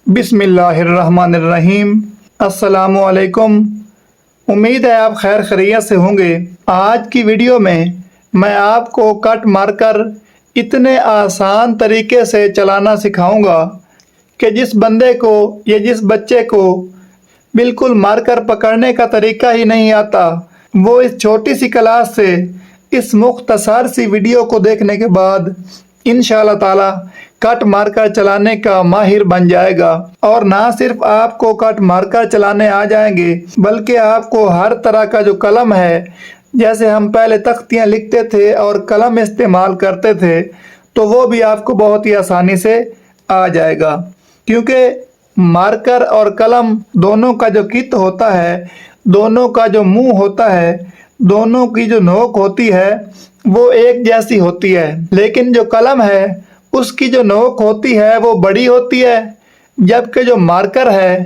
بسم اللہ الرحمن الرحیم۔ السلام علیکم۔ امید ہے آپ خیر خیریت سے ہوں گے۔ آج کی ویڈیو میں آپ کو کٹ مارکر اتنے آسان طریقے سے چلانا سکھاؤں گا کہ جس بندے کو یا جس بچے کو بالکل مارکر پکڑنے کا طریقہ ہی نہیں آتا، وہ اس چھوٹی سی کلاس سے، اس مختصر سی ویڈیو کو دیکھنے کے بعد انشاءاللہ تعالی کٹ مارکر چلانے کا ماہر بن جائے گا۔ اور نہ صرف آپ کو کٹ مارکر چلانے آ جائیں گے، بلکہ آپ کو ہر طرح کا جو قلم ہے، جیسے ہم پہلے تختیاں لکھتے تھے اور قلم استعمال کرتے تھے، تو وہ بھی آپ کو بہت ہی آسانی سے آ جائے گا، کیونکہ مارکر اور قلم دونوں کا جو کت ہوتا ہے، دونوں کا جو منہ ہوتا ہے، دونوں کی جو نوک ہوتی ہے وہ ایک جیسی ہوتی ہے، لیکن جو قلم ہے اس کی جو نوک ہوتی ہے وہ بڑی ہوتی ہے، جبکہ جو مارکر ہے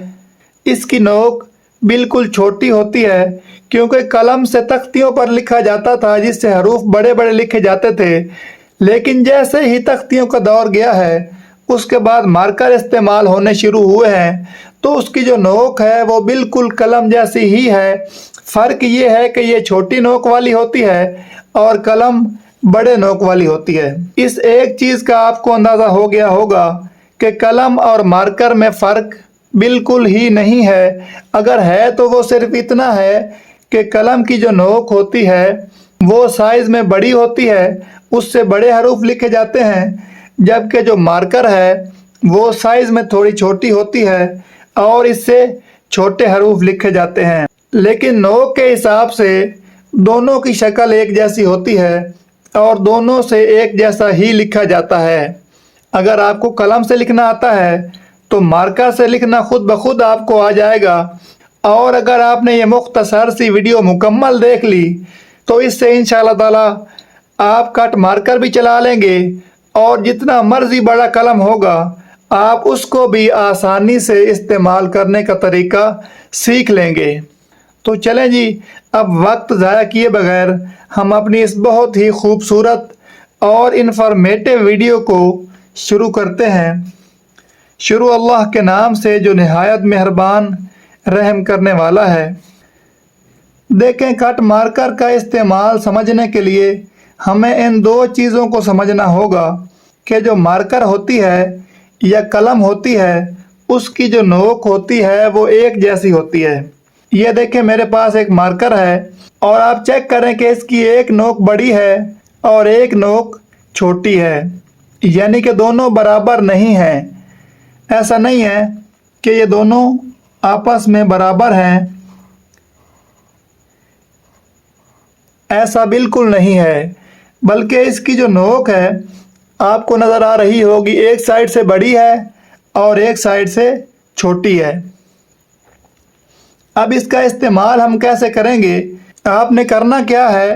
اس کی نوک بالکل چھوٹی ہوتی ہے، کیونکہ قلم سے تختیوں پر لکھا جاتا تھا جس سے حروف بڑے بڑے لکھے جاتے تھے، لیکن جیسے ہی تختیوں کا دور گیا ہے اس کے بعد مارکر استعمال ہونے شروع ہوئے ہیں، تو اس کی جو نوک ہے وہ بالکل قلم جیسی ہی ہے۔ فرق یہ ہے کہ یہ چھوٹی نوک والی ہوتی ہے اور قلم بڑے نوک والی ہوتی ہے۔ اس ایک چیز کا آپ کو اندازہ ہو گیا ہوگا کہ قلم اور مارکر میں فرق بالکل ہی نہیں ہے، اگر ہے تو وہ صرف اتنا ہے کہ قلم کی جو نوک ہوتی ہے وہ سائز میں بڑی ہوتی ہے، اس سے بڑے حروف لکھے جاتے ہیں، جبکہ جو مارکر ہے وہ سائز میں تھوڑی چھوٹی ہوتی ہے اور اس سے چھوٹے حروف لکھے جاتے ہیں، لیکن نوک کے حساب سے دونوں کی شکل ایک جیسی ہوتی ہے اور دونوں سے ایک جیسا ہی لکھا جاتا ہے۔ اگر آپ کو قلم سے لکھنا آتا ہے تو مارکر سے لکھنا خود بخود آپ کو آ جائے گا، اور اگر آپ نے یہ مختصر سی ویڈیو مکمل دیکھ لی تو اس سے انشاءاللہ تعالی آپ کٹ مارکر بھی چلا لیں گے، اور جتنا مرضی بڑا قلم ہوگا آپ اس کو بھی آسانی سے استعمال کرنے کا طریقہ سیکھ لیں گے۔ تو چلیں جی، اب وقت ضائع کیے بغیر ہم اپنی اس بہت ہی خوبصورت اور انفارمیٹو ویڈیو کو شروع کرتے ہیں۔ شروع اللہ کے نام سے جو نہایت مہربان رحم کرنے والا ہے۔ دیکھیں، کٹ مارکر کا استعمال سمجھنے کے لیے ہمیں ان دو چیزوں کو سمجھنا ہوگا کہ جو مارکر ہوتی ہے یا قلم ہوتی ہے اس کی جو نوک ہوتی ہے وہ ایک جیسی ہوتی ہے۔ یہ دیکھیں، میرے پاس ایک مارکر ہے اور آپ چیک کریں کہ اس کی ایک نوک بڑی ہے اور ایک نوک چھوٹی ہے، یعنی کہ دونوں برابر نہیں ہیں۔ ایسا نہیں ہے کہ یہ دونوں آپس میں برابر ہیں، ایسا بالکل نہیں ہے، بلکہ اس کی جو نوک ہے آپ کو نظر آ رہی ہوگی، ایک سائیڈ سے بڑی ہے اور ایک سائیڈ سے چھوٹی ہے۔ اب اس کا استعمال ہم کیسے کریں گے؟ آپ نے کرنا کیا ہے؟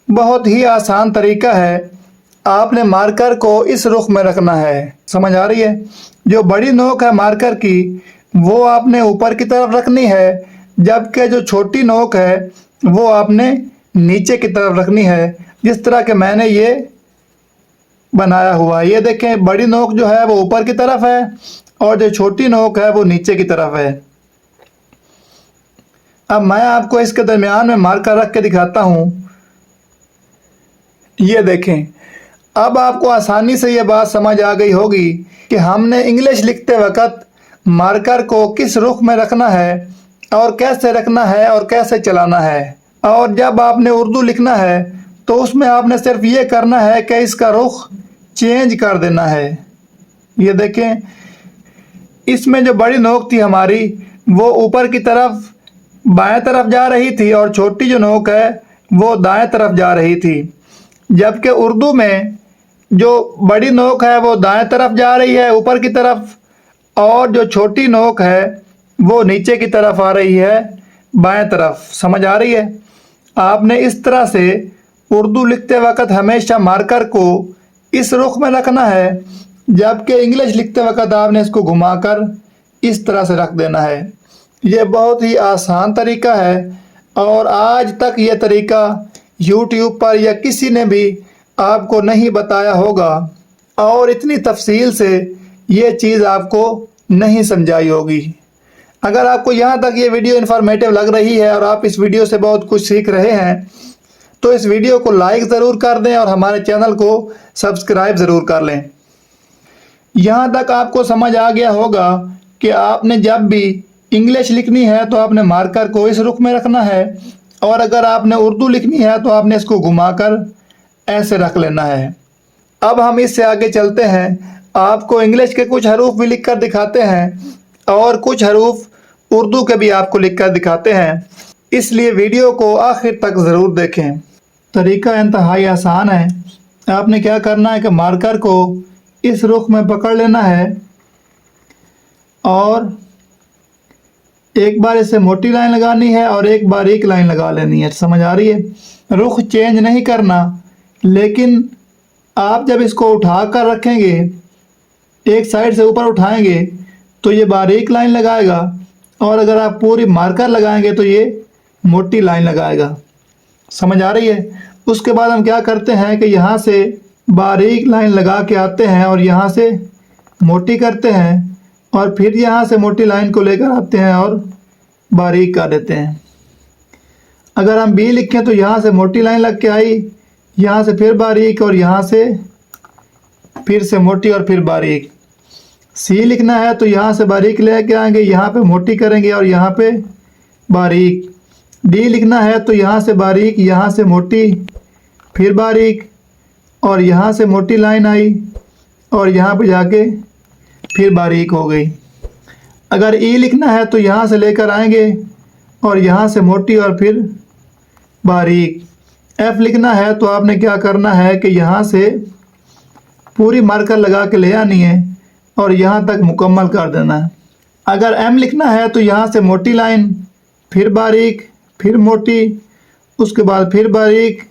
بہت ہی آسان طریقہ ہے۔ آپ نے مارکر کو اس رخ میں رکھنا ہے، سمجھ آ رہی ہے؟ جو بڑی نوک ہے مارکر کی وہ آپ نے اوپر کی طرف رکھنی ہے، جبکہ جو چھوٹی نوک ہے وہ آپ نے نیچے کی طرف رکھنی ہے، جس طرح کہ میں نے یہ بنایا ہوا ہے۔ یہ دیکھیں، بڑی نوک جو ہے وہ اوپر کی طرف ہے اور جو چھوٹی نوک ہے وہ نیچے کی طرف ہے۔ اب میں آپ کو اس کے درمیان میں مارکر رکھ کے دکھاتا ہوں۔ یہ دیکھیں، اب آپ کو آسانی سے یہ بات سمجھ آ گئی ہوگی کہ ہم نے انگلش لکھتے وقت مارکر کو کس رخ میں رکھنا ہے اور کیسے رکھنا ہے اور کیسے چلانا ہے، اور جب آپ نے اردو لکھنا ہے تو اس میں آپ نے صرف یہ کرنا ہے کہ اس کا رخ چینج کر دینا ہے۔ یہ دیکھیں، اس میں جو بڑی نوک تھی ہماری وہ اوپر کی طرف بائیں طرف جا رہی تھی اور چھوٹی جو نوک ہے وہ دائیں طرف جا رہی تھی، جبکہ اردو میں جو بڑی نوک ہے وہ دائیں طرف جا رہی ہے اوپر کی طرف، اور جو چھوٹی نوک ہے وہ نیچے کی طرف آ رہی ہے بائیں طرف۔ سمجھ آ رہی ہے؟ آپ نے اس طرح سے اردو لکھتے وقت ہمیشہ مارکر کو اس رخ میں رکھنا ہے، جبکہ انگلش لکھتے وقت آپ نے اس کو گھما کر اس طرح سے رکھ دینا ہے۔ یہ بہت ہی آسان طریقہ ہے اور آج تک یہ طریقہ یوٹیوب پر یا کسی نے بھی آپ کو نہیں بتایا ہوگا، اور اتنی تفصیل سے یہ چیز آپ کو नहीं समझाई होगी। अगर आपको यहाँ तक ये वीडियो इन्फॉर्मेटिव लग रही है और आप इस वीडियो से बहुत कुछ सीख रहे हैं तो इस वीडियो को लाइक ज़रूर कर दें और हमारे चैनल को सब्सक्राइब ज़रूर कर लें। यहाँ तक आपको समझ आ गया होगा कि आपने जब भी इंग्लिश लिखनी है तो आपने मार्कर को इस रुख में रखना है, और अगर आपने उर्दू लिखनी है तो आपने इसको घुमाकर ऐसे रख लेना है। अब हम इससे आगे चलते हैं। आपको इंग्लिश के कुछ हरूफ भी लिख कर दिखाते हैं और कुछ हरूफ उर्दू के भी आपको लिख कर दिखाते हैं, इसलिए वीडियो को आखिर तक ज़रूर देखें। तरीका इंतहाई आसान है। आपने क्या करना है कि मार्कर को इस रुख में पकड़ लेना है और एक बार इसे मोटी लाइन लगानी है और एक बारीक लाइन लगा लेनी है। समझ आ रही है? रुख चेंज नहीं करना, लेकिन आप जब इसको उठा कर रखेंगे, एक साइड से ऊपर उठाएंगे तो ये बारीक लाइन लगाएगा, और अगर आप पूरी मार्कर लगाएंगे तो ये मोटी लाइन लगाएगा। समझ आ रही है? उसके बाद हम क्या करते हैं कि यहाँ से बारीक लाइन लगा के आते हैं और यहाँ से मोटी करते हैं, और फिर यहाँ से मोटी लाइन को लेकर आते हैं और बारीक कर देते हैं। अगर हम बी लिखें तो यहाँ से मोटी लाइन लग के आई, यहाँ से फिर बारीक, और यहाँ से फिर से मोटी और फिर बारीक। सी लिखना है तो यहाँ से बारीक लेके आएंगे, यहाँ पे मोटी करेंगे और यहाँ पे बारीक। डी लिखना है तो यहाँ से बारीक, यहाँ से मोटी, फिर बारीक, और यहाँ से मोटी लाइन आई और यहाँ पे जाके फिर बारीक हो गई। अगर ई लिखना है तो यहाँ से लेकर आएंगे और यहाँ से मोटी और फिर बारीक। एफ लिखना है तो आपने क्या करना है कि यहाँ से पूरी मार्कर लगा के ले आनी है और यहाँ तक मुकम्मल कर देना है। अगर एम लिखना है तो यहाँ से मोटी लाइन, फिर बारीक, फिर मोटी, उसके बाद फिर बारीक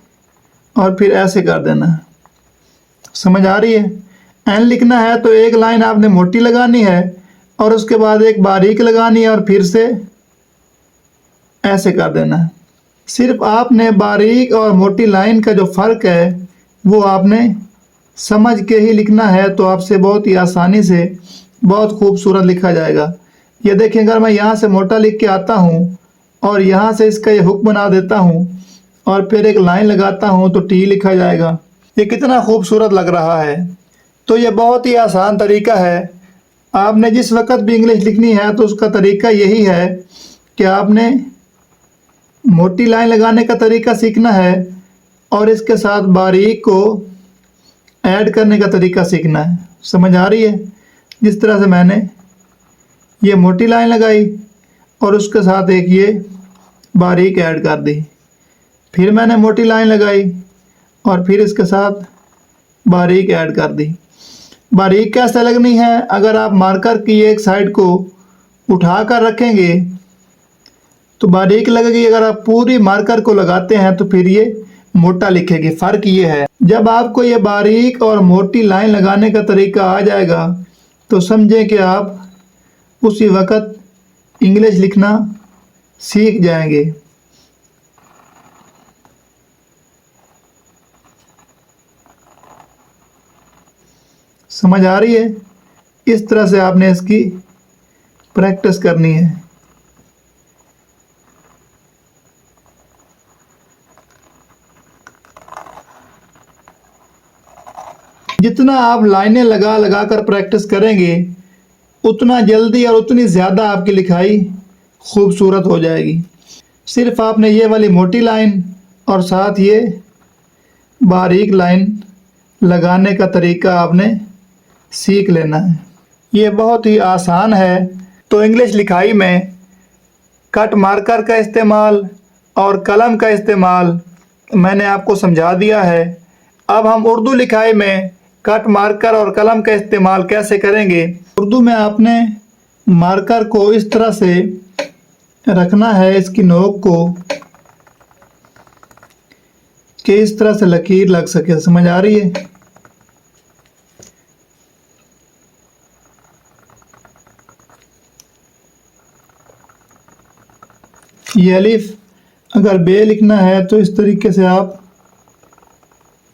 और फिर ऐसे कर देना है। समझ आ रही है? एन लिखना है तो एक लाइन आपने मोटी लगानी है और उसके बाद एक बारीक लगानी है और फिर से ऐसे कर देना है। सिर्फ आपने बारीक और मोटी लाइन का जो फ़र्क है वो आपने समझ के ही लिखना है, तो आपसे बहुत ही आसानी से बहुत खूबसूरत लिखा जाएगा। ये देखिए, अगर मैं यहाँ से मोटा लिख के आता हूँ और यहाँ से इसका ये हुक बना देता हूँ और फिर एक लाइन लगाता हूँ तो टी लिखा जाएगा। ये कितना खूबसूरत लग रहा है। तो ये बहुत ही आसान तरीका है। आपने जिस वक्त भी इंग्लिश लिखनी है तो उसका तरीका यही है कि आपने मोटी लाइन लगाने का तरीका सीखना है और इसके साथ बारीक को ऐड करने का तरीका सीखना है। समझ आ रही है? जिस तरह से मैंने ये मोटी लाइन लगाई और उसके साथ एक ये बारीक ऐड कर दी, फिर मैंने मोटी लाइन लगाई और फिर इसके साथ बारीक ऐड कर दी। बारीक कैसे लगनी है? अगर आप मार्कर की एक साइड को उठा कर रखेंगे तो बारीक लगेगी, अगर आप पूरी मार्कर को लगाते हैं तो फिर ये मोटा लिखेगी। फ़र्क ये है। जब आपको ये बारीक और मोटी लाइन लगाने का तरीका आ जाएगा तो समझें कि आप उसी वक्त इंग्लिश लिखना सीख जाएंगे। समझ आ रही है? इस तरह से आपने इसकी प्रैक्टिस करनी है। जितना आप लाइनें लगा लगा कर प्रैक्टिस करेंगे उतना जल्दी और उतनी ज़्यादा आपकी लिखाई खूबसूरत हो जाएगी। सिर्फ आपने ये वाली मोटी लाइन और साथ ये बारीक लाइन लगाने का तरीका आपने सीख लेना है। ये बहुत ही आसान है। तो इंग्लिश लिखाई में कट मार्कर का इस्तेमाल और कलम का इस्तेमाल मैंने आपको समझा दिया है। अब हम उर्दू लिखाई में कट मार्कर और कलम का इस्तेमाल कैसे करेंगे। उर्दू में आपने मार्कर को इस तरह से रखना है, इसकी नोक को, कि इस तरह से लकीर लग सके। समझ आ रही है? ये अलिफ अगर बे लिखना है तो इस तरीके से आप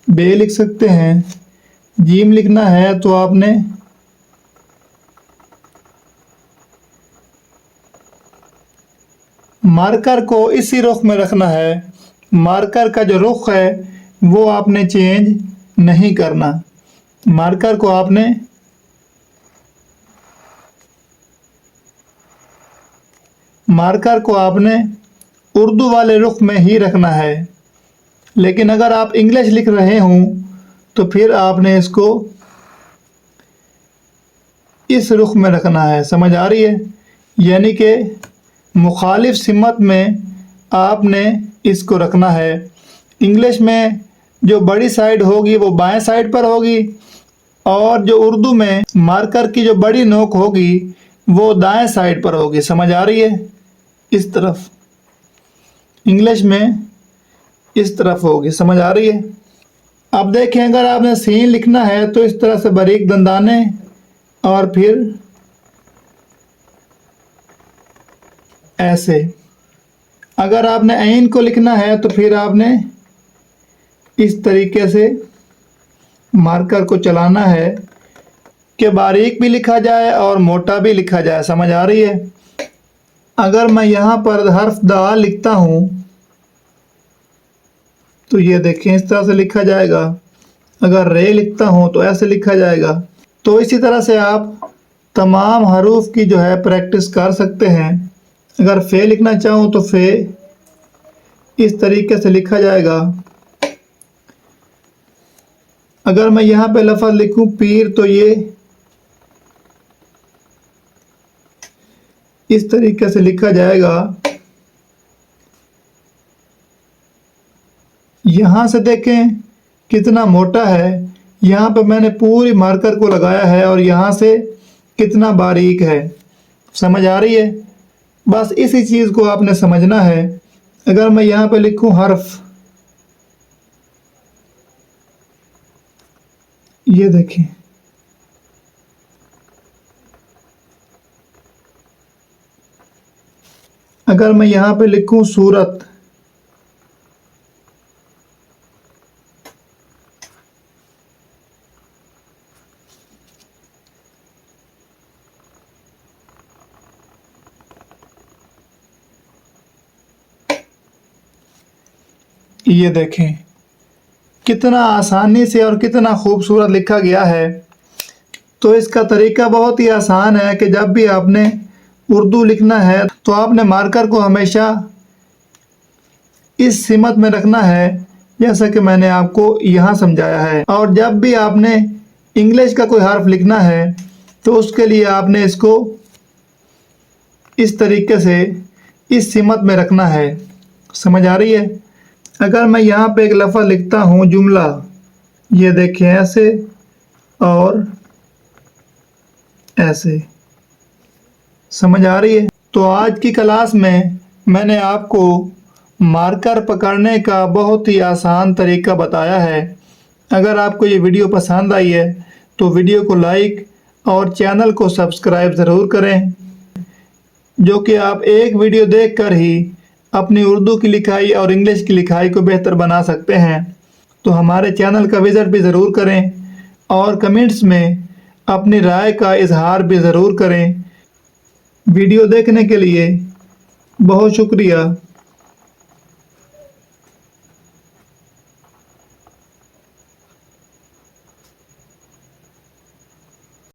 बे लिख सकते हैं। जीम लिखना है तो आपने मार्कर को इसी रुख में रखना है। मार्कर का जो रुख है वो आपने चेंज नहीं करना। मार्कर को आपने उर्दू वाले रुख में ही रखना है। लेकिन अगर आप इंग्लिश लिख रहे हों तो फिर आपने इसको इस रुख में रखना है। समझ आ रही है? यानी कि मुखालिफ सिमत में आपने इसको रखना है। इंग्लिश में जो बड़ी साइड होगी वो बाएं साइड पर होगी और जो उर्दू में मार्कर की जो बड़ी नोक होगी वो दाएं साइड पर होगी। समझ आ रही है? इस तरफ इंग्लिश में इस तरफ होगी। समझ आ रही है? अब देखें, अगर आपने सीन लिखना है तो इस तरह से बारीक दंदाने और फिर ऐसे। अगर आपने ऐन को लिखना है तो फिर आपने इस तरीके से मार्कर को चलाना है कि बारीक भी लिखा जाए और मोटा भी लिखा जाए। समझ आ रही है? अगर मैं यहाँ पर हर्फ दा लिखता हूँ तो ये देखें इस तरह से लिखा जाएगा। अगर रे लिखता हूँ तो ऐसे लिखा जाएगा। तो इसी तरह से आप तमाम हरूफ की जो है प्रैक्टिस कर सकते हैं। अगर फे लिखना चाहूँ तो फे इस तरीके से लिखा जाएगा। अगर मैं यहाँ पे लफ्ज़ लिखूँ पीर तो ये इस तरीके से लिखा जाएगा। यहाँ से देखें कितना मोटा है। यहाँ पे मैंने पूरी मार्कर को लगाया है और यहाँ से कितना बारीक है। समझ आ रही है? बस इसी चीज़ को आपने समझना है। अगर मैं यहाँ पे लिखूँ हर्फ, ये देखें अगर मैं यहाँ पे लिखूँ सूरत, ये देखें कितना आसानी से और कितना खूबसूरत लिखा गया है। तो इसका तरीका बहुत ही आसान है कि जब भी आपने उर्दू लिखना है तो आपने मार्कर को हमेशा इस सिमत में रखना है जैसा कि मैंने आपको यहाँ समझाया है। और जब भी आपने इंग्लिश का कोई हर्फ लिखना है तो उसके लिए आपने इसको इस तरीके से इस सिमत में रखना है। समझ आ रही है? अगर मैं यहाँ पे एक लफ्ज़ लिखता हूँ जुमला, ये देखें ऐसे और ऐसे। समझ आ रही है? तो आज की क्लास में मैंने आपको मार्कर पकड़ने का बहुत ही आसान तरीका बताया है। अगर आपको ये वीडियो पसंद आई है तो वीडियो को लाइक और चैनल को सब्सक्राइब ज़रूर करें, जो कि आप एक वीडियो देखकर ही अपनी उर्दू की लिखाई और इंग्लिश की लिखाई को बेहतर बना सकते हैं। तो हमारे चैनल का विज़िट भी ज़रूर करें और कमेंट्स में अपनी राय का इजहार भी ज़रूर करें। वीडियो देखने के लिए बहुत शुक्रिया।